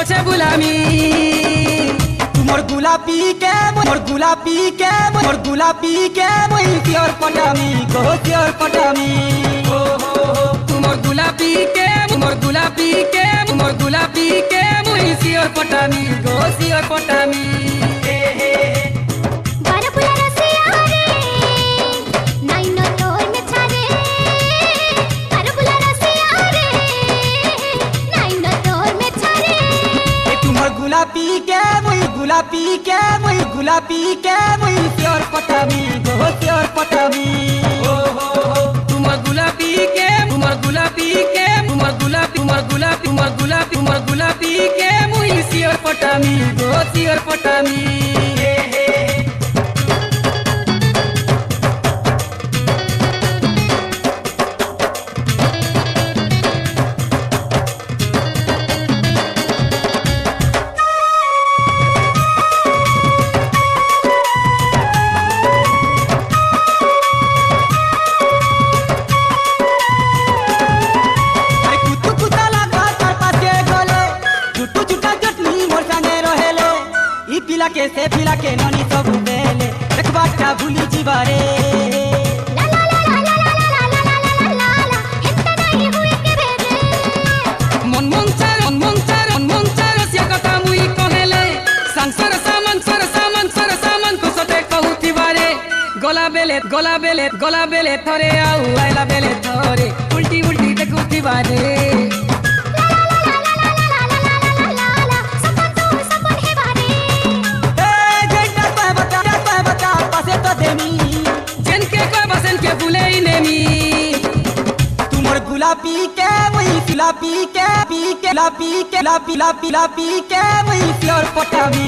पछे बुलामी मोर गुलाबी के मोर गुलाबी के मोर गुलाबी के मोई प्योर पटामी गो प्योर पटामी तुमर गुलाबी के मोर गुलाबी के मोर गुलाबी के मुई सियोर पटामी गो सियोर पटामी गुलाबी के मुई गुलाबी के मुई गुलाबी के मुई प्योर पटामी गो प्योर पटामी तुमर गुलाबी के तुमर गुलाबी के तुमर गुलाबी तुमर गुलाबी तुमर गुलाबी तुमर गुलाबी के मुई सियोर पटामी गो सियोर पटामी से पिला के ननी सब बेले एक बाटा भूली जीवारे ला ला ला ला ला ला ला ला ला ला ला हेता नाही हुए के बेरे मन मंचार से कथा मुई कहेले संसार सामान को सते कहूती बारे गला बेले थरे आउ आइला बेले थरे उल्टी उल्टी देखूती बारे गुलाबी के वही गुलाबी के पी के गुलाबी के गुलाबी के वही प्योर पटामी